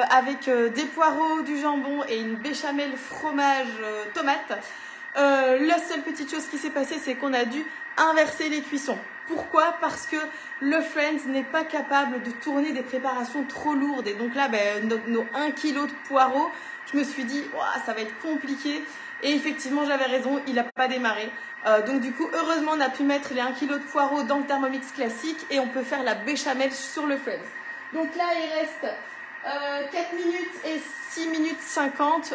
avec des poireaux, du jambon et une béchamel fromage tomate. La seule petite chose qui s'est passée, c'est qu'on a dû inverser les cuissons. Pourquoi? Parce que le Friends n'est pas capable de tourner des préparations trop lourdes. Et donc là, nos 1 kg de poireaux, je me suis dit, ça va être compliqué. Et effectivement, j'avais raison, il n'a pas démarré. Donc du coup, heureusement, on a pu mettre les 1 kg de poireaux dans le Thermomix classique et on peut faire la béchamel sur le Friends. Donc là, il reste 4 minutes et 6 minutes 50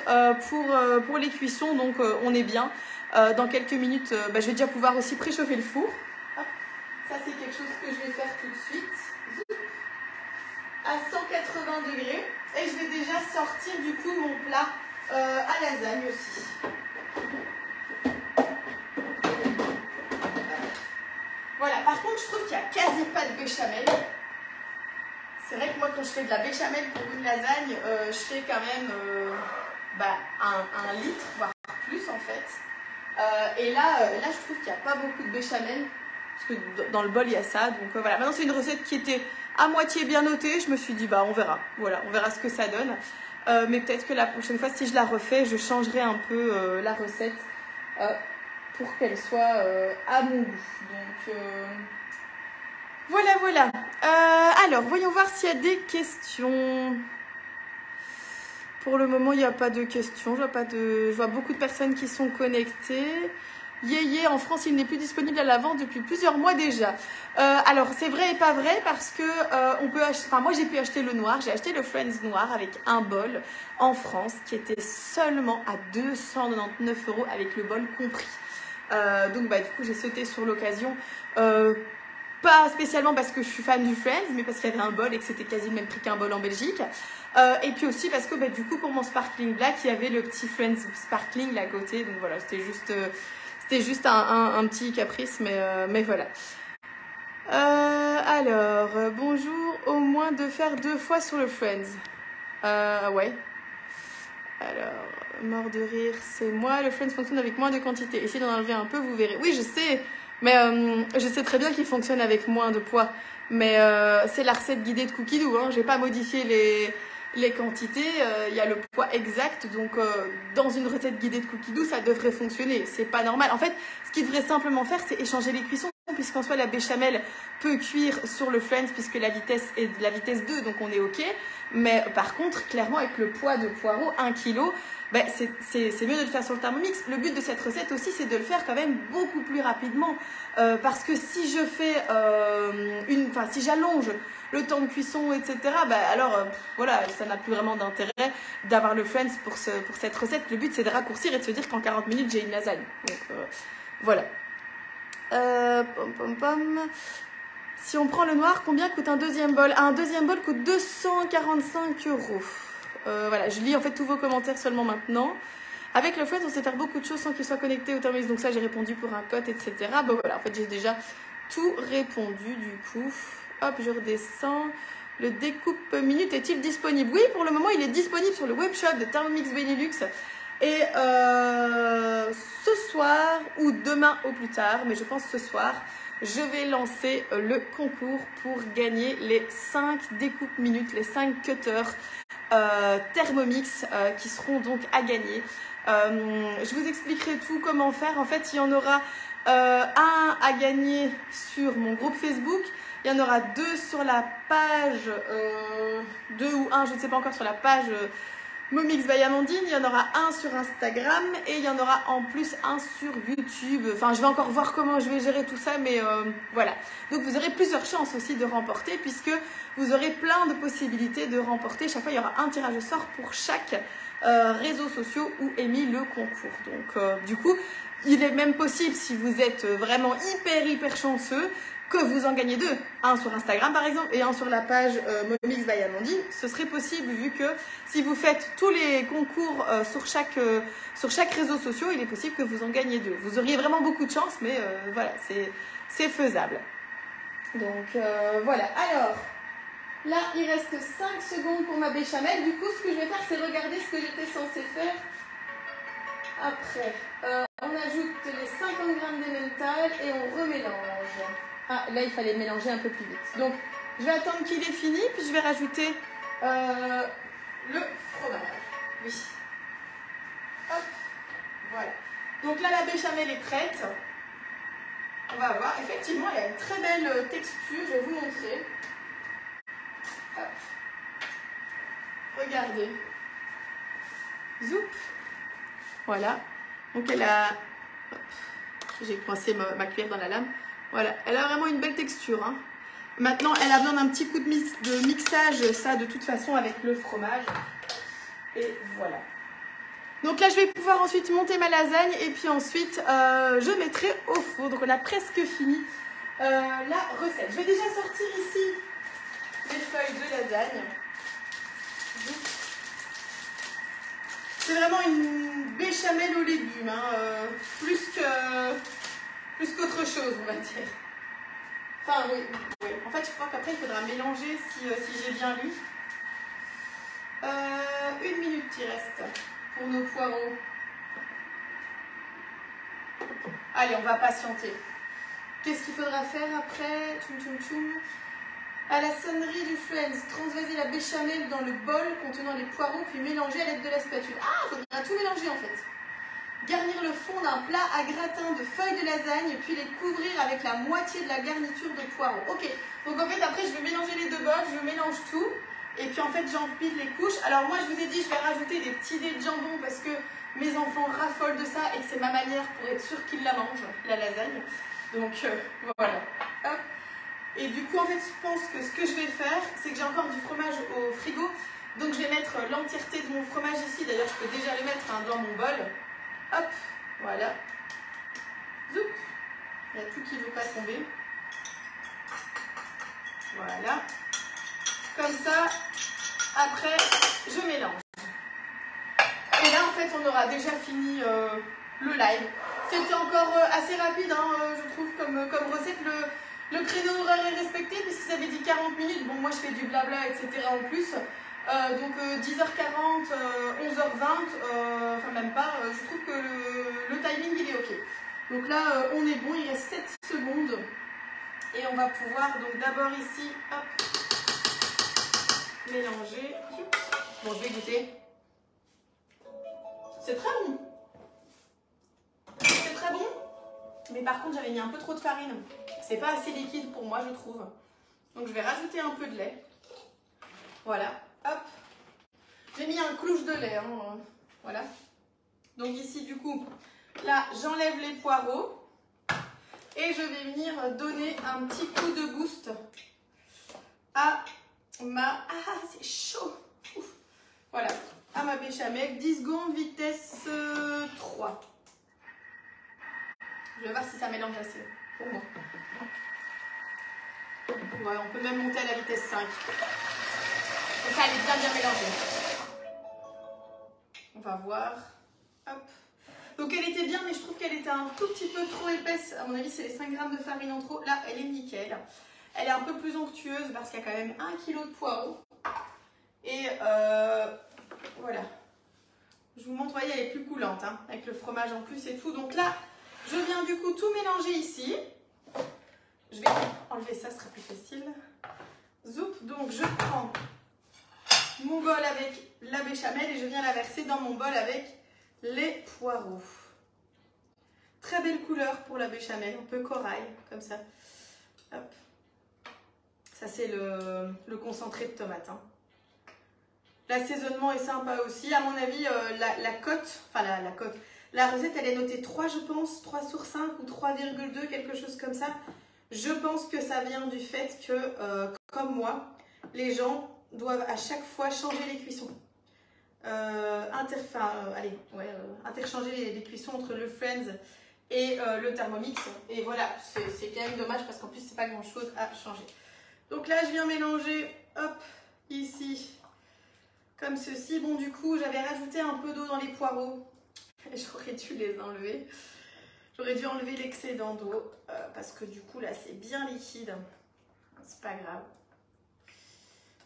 pour les cuissons. Donc on est bien. Dans quelques minutes, je vais déjà pouvoir aussi préchauffer le four. Ça, c'est quelque chose que je vais faire tout de suite. À 180 degrés. Et je vais déjà sortir du coup mon plat à lasagne aussi. Voilà, par contre, je trouve qu'il n'y a quasi pas de béchamel. C'est vrai que moi, quand je fais de la béchamel pour une lasagne, je fais quand même un litre, voire plus en fait. Et là, je trouve qu'il n'y a pas beaucoup de béchamel. Parce que dans le bol, il y a ça. Donc voilà, maintenant c'est une recette qui était à moitié bien notée. Je me suis dit, on verra. Voilà, on verra ce que ça donne. Mais peut-être que la prochaine fois, si je la refais, je changerai un peu la recette pour qu'elle soit à mon goût. Donc voilà. Alors, voyons voir s'il y a des questions. Pour le moment, il n'y a pas de questions. Je vois beaucoup de personnes qui sont connectées. Yéyé, en France, il n'est plus disponible à la vente depuis plusieurs mois déjà. Alors, c'est vrai et pas vrai parce que on peut acheter. Enfin, moi, j'ai pu acheter le noir. J'ai acheté le Friends noir avec un bol en France qui était seulement à 299 € avec le bol compris. Donc, bah, du coup, j'ai sauté sur l'occasion. Pas spécialement parce que je suis fan du Friends, mais parce qu'il y avait un bol et que c'était quasi le même prix qu'un bol en Belgique. Et puis aussi parce que bah, du coup, pour mon Sparkling Black, il y avait le petit Friends Sparkling là à côté. Donc voilà, c'était juste un petit caprice, mais voilà. Alors, bonjour, au moins de faire 2 fois sur le Friends. Ouais. Alors, mort de rire, c'est moi. Le Friends fonctionne avec moins de quantité. Essayez d'en enlever un peu, vous verrez. Oui, je sais, mais je sais très bien qu'il fonctionne avec moins de poids. Mais c'est la recette guidée de Cookie Doo. Hein. Je n'ai pas modifié les quantités. Il y a le poids exact. Donc, dans une recette guidée de Cookie Doo, ça devrait fonctionner. C'est pas normal. En fait, ce qu'il devrait simplement faire, c'est échanger les cuissons. Puisqu'en soi, la béchamel peut cuire sur le Friends, puisque la vitesse est de la vitesse 2, donc on est OK. Mais par contre, clairement, avec le poids de poireau, 1 kg, ben, c'est mieux de le faire sur le Thermomix. Le but de cette recette aussi, c'est de le faire quand même beaucoup plus rapidement. Parce que si je fais si j'allonge le temps de cuisson, etc., ben, alors voilà, ça n'a plus vraiment d'intérêt d'avoir le Friends pour cette recette. Le but, c'est de raccourcir et de se dire qu'en 40 minutes, j'ai une lasagne. Donc voilà. Si on prend le noir, combien coûte un deuxième bol? Un deuxième bol coûte 245 €. Voilà, je lis en fait tous vos commentaires seulement maintenant. Avec le Friends, on sait faire beaucoup de choses sans qu'il soit connecté au Thermomix. Donc ça, j'ai répondu pour un code, etc. Bon voilà, en fait, j'ai déjà tout répondu du coup. Hop, je redescends. Le découpe minute est-il disponible? Oui, pour le moment, il est disponible sur le webshop de Thermomix Benelux. Et ce soir ou demain au plus tard, mais je pense ce soir, je vais lancer le concours pour gagner les 5 découpes minutes, les 5 cutters Thermomix qui seront donc à gagner. Je vous expliquerai tout, comment faire. En fait, il y en aura un à gagner sur mon groupe Facebook. Il y en aura 2 sur la page, 2 ou 1, je ne sais pas encore, sur la page Momix by Amandine. Il y en aura un sur Instagram et il y en aura en plus un sur YouTube. Enfin, je vais encore voir comment je vais gérer tout ça, mais voilà. Donc, vous aurez plusieurs chances aussi de remporter puisque vous aurez plein de possibilités de remporter. Chaque fois, il y aura un tirage au sort pour chaque réseau social où est mis le concours. Donc, du coup, il est même possible, si vous êtes vraiment hyper chanceux, que vous en gagnez 2, un sur Instagram par exemple et un sur la page Momix by Amandine. Ce serait possible vu que si vous faites tous les concours sur chaque réseau social, il est possible que vous en gagnez 2. Vous auriez vraiment beaucoup de chance, mais voilà, c'est faisable. Donc voilà, alors là il reste 5 secondes pour ma béchamel. Du coup, ce que je vais faire, c'est regarder ce que j'étais censée faire après. On ajoute les 50 g d'emmental et on remélange. Ah, là, il fallait mélanger un peu plus vite. Donc, je vais attendre qu'il ait fini, puis je vais rajouter le fromage. Oui. Hop, voilà. Donc là, la béchamel est prête. On va voir. Effectivement, elle a une très belle texture. Je vais vous montrer. Hop. Regardez. Zoup. Voilà. Donc, elle a... Hop. J'ai coincé ma cuillère dans la lame. Voilà, elle a vraiment une belle texture. Hein. Maintenant, elle a besoin d'un petit coup de mixage, ça de toute façon avec le fromage. Et voilà. Donc là, je vais pouvoir ensuite monter ma lasagne et puis ensuite, je mettrai au four. Donc on a presque fini la recette. Je vais déjà sortir ici les feuilles de lasagne. C'est vraiment une béchamel aux légumes, hein, plus qu'autre chose, on va dire. Enfin, oui. En fait, je crois qu'après, il faudra mélanger si j'ai bien lu. 1 minute il reste pour nos poireaux. Allez, on va patienter. Qu'est-ce qu'il faudra faire après? À la sonnerie du Friends, transvaser la béchamel dans le bol contenant les poireaux, puis mélanger à l'aide de la spatule. Ah, il faudra tout mélanger en fait. Garnir le fond d'un plat à gratin de feuilles de lasagne, puis les couvrir avec la moitié de la garniture de poireaux. Ok, donc en fait après je vais mélanger les 2 bols, je mélange tout Et puis en fait, j'empile les couches. Alors moi, je vous ai dit, je vais rajouter des petits dés de jambon parce que mes enfants raffolent de ça et que c'est ma manière pour être sûre qu'ils la mangent, la lasagne. Donc voilà. Hop. Et du coup, en fait, je pense que ce que je vais faire, c'est que j'ai encore du fromage au frigo. Donc je vais mettre l'entièreté de mon fromage ici. D'ailleurs, je peux déjà le mettre dans mon bol. Hop, voilà. Zoup. Il y a tout qui ne veut pas tomber. Voilà. Comme ça, après, je mélange. Et là, en fait, on aura déjà fini le live. C'était encore assez rapide, hein, je trouve, comme recette. Le créneau horaire est respecté, puisqu'ils avaient dit 40 minutes. Bon, moi, je fais du blabla, etc. en plus. Donc, 10h40, 11h20, enfin, même pas. Je trouve que le timing, il est OK. Donc là, on est bon. Il reste 7 secondes. Et on va pouvoir, donc, d'abord ici, hop, mélanger. Bon, je vais goûter. C'est très bon. C'est très bon. Mais par contre, j'avais mis un peu trop de farine. C'est pas assez liquide pour moi, je trouve. Donc, je vais rajouter un peu de lait. Voilà. Hop. J'ai mis un clouche de lait. Hein. Voilà. Donc, ici, du coup, là, j'enlève les poireaux. Et je vais venir donner un petit coup de boost à ma... Ah, c'est chaud. Ouf. Voilà. À ma béchamel. 10 secondes, vitesse 3. Je vais voir si ça mélange assez pour moi. Ouais, on peut même monter à la vitesse 5. Donc ça, elle est bien mélangée. On va voir. Hop. Donc elle était bien, mais je trouve qu'elle était un tout petit peu trop épaisse. À mon avis, c'est les 5 grammes de farine en trop. Là, elle est nickel. Elle est un peu plus onctueuse parce qu'il y a quand même 1 kg de poireaux. Et voilà. Je vous montre, vous voyez, elle est plus coulante, hein, avec le fromage en plus et tout. Donc là, je viens du coup tout mélanger ici. Je vais enlever ça, ce sera plus facile. Zoup, donc je prends mon bol avec la béchamel et je viens la verser dans mon bol avec les poireaux. Très belle couleur pour la béchamel, un peu corail, comme ça. Hop. Ça, c'est le concentré de tomate. Hein. L'assaisonnement est sympa aussi. À mon avis, la cote, enfin la cote, la recette, elle est notée 3, je pense, 3 sur 5 ou 3,2, quelque chose comme ça. Je pense que ça vient du fait que, comme moi, les gens doivent à chaque fois changer les cuissons. Interchanger les cuissons entre le Friends et le Thermomix. Et voilà, c'est quand même dommage parce qu'en plus, c'est pas grand-chose à changer. Donc là, je viens mélanger, hop, ici, comme ceci. Bon, du coup, j'avais rajouté un peu d'eau dans les poireaux. J'aurais dû les enlever. J'aurais dû enlever l'excédent d'eau parce que du coup, là, c'est bien liquide. C'est pas grave.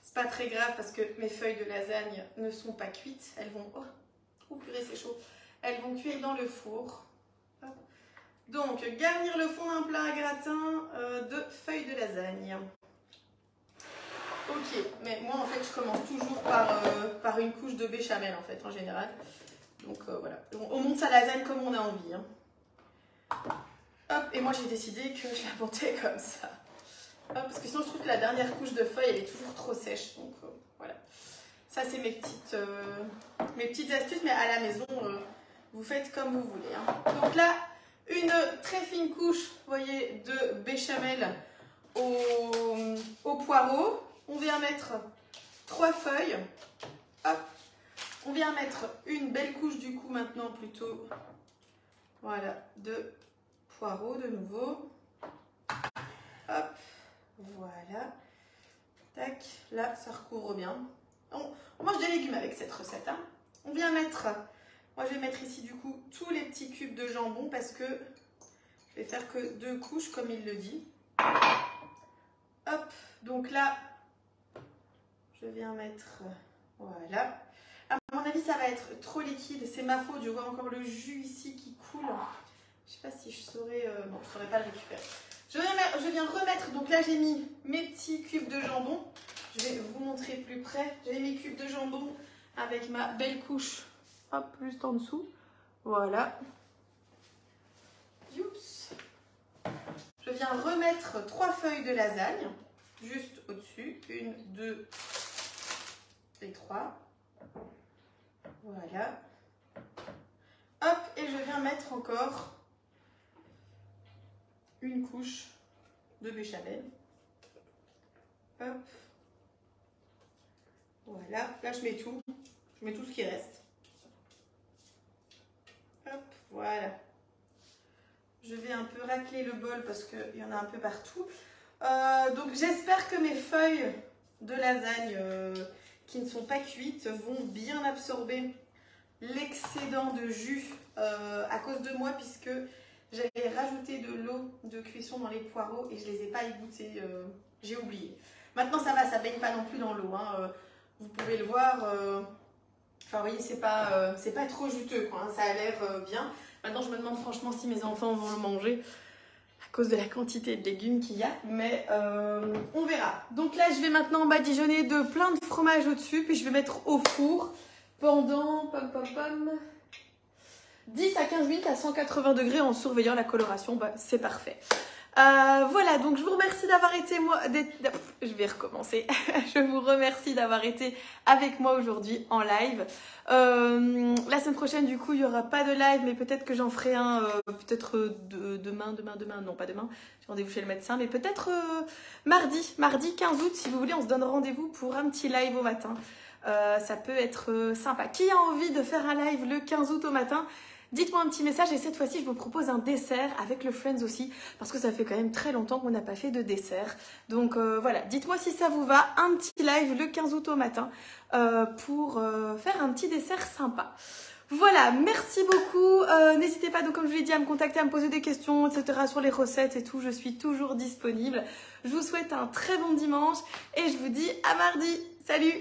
C'est pas très grave parce que mes feuilles de lasagne ne sont pas cuites. Elles vont... Oh purée, c'est chaud. Elles vont cuire dans le four. Hop. Donc, garnir le fond d'un plat à gratin de feuilles de lasagne. Ok, mais moi, en fait, je commence toujours par une couche de béchamel, en fait, en général. Donc, voilà. On monte sa lasagne comme on a envie. Hein. Hop, et moi, j'ai décidé que je la montais comme ça. Hop, parce que sinon, je trouve que la dernière couche de feuilles, elle est toujours trop sèche. Donc, voilà. Ça, c'est mes petites astuces, mais à la maison, vous faites comme vous voulez. Hein. Donc là, une très fine couche, vous voyez, de béchamel au poireau. On vient mettre 3 feuilles. Hop. On vient mettre une belle couche du coup maintenant plutôt. Voilà, de poireaux de nouveau. Hop. Voilà. Tac. Là, ça recouvre bien. On mange des légumes avec cette recette. Hein. On vient mettre... Moi, je vais mettre ici du coup tous les petits cubes de jambon parce que je vais faire que 2 couches comme il le dit. Hop. Donc là... Je viens mettre, voilà. À mon avis, ça va être trop liquide. C'est ma faute. Je vois encore le jus ici qui coule. Je ne sais pas si je saurais... non, je ne saurais pas le récupérer. Je viens remettre... Donc là, j'ai mis mes petits cubes de jambon. Je vais vous montrer plus près. J'ai mes cubes de jambon avec ma belle couche. Hop, juste en dessous. Voilà. Youps. Je viens remettre 3 feuilles de lasagne. Juste au-dessus. 1, 2... les 3. Voilà. Hop, et je viens mettre encore une couche de béchamel. Hop. Voilà, là je mets tout. Je mets tout ce qui reste. Hop, voilà. Je vais un peu racler le bol parce qu'il y en a un peu partout. Donc j'espère que mes feuilles de lasagne qui ne sont pas cuites vont bien absorber l'excédent de jus à cause de moi, puisque j'avais rajouté de l'eau de cuisson dans les poireaux et je ne les ai pas égouttés, j'ai oublié. Maintenant ça va, ça ne baigne pas non plus dans l'eau, hein. Vous pouvez le voir, enfin vous voyez, c'est pas trop juteux, quoi, hein. Ça a l'air bien. Maintenant je me demande franchement si mes enfants vont le manger à cause de la quantité de légumes qu'il y a, mais on verra. Donc là je vais maintenant badigeonner de plein de fromage au-dessus, puis je vais mettre au four pendant 10 à 15 minutes à 180 degrés en surveillant la coloration. Bah, c'est parfait. Voilà, donc je vous remercie d'avoir été je vais recommencer. Je vous remercie d'avoir été avec moi aujourd'hui en live. La semaine prochaine, du coup, il n'y aura pas de live, mais peut-être que j'en ferai un, peut-être demain, non pas demain, j'ai rendez-vous chez le médecin, mais peut-être mardi 15 août, si vous voulez, on se donne rendez-vous pour un petit live au matin. Ça peut être sympa. Qui a envie de faire un live le 15 août au matin? Dites-moi un petit message, et cette fois-ci, je vous propose un dessert avec le Friends aussi, parce que ça fait quand même très longtemps qu'on n'a pas fait de dessert. Donc voilà, dites-moi si ça vous va, un petit live le 15 août au matin pour faire un petit dessert sympa. Voilà, merci beaucoup. N'hésitez pas, donc comme je vous l'ai dit, à me contacter, à me poser des questions, etc. sur les recettes et tout. Je suis toujours disponible. Je vous souhaite un très bon dimanche et je vous dis à mardi. Salut!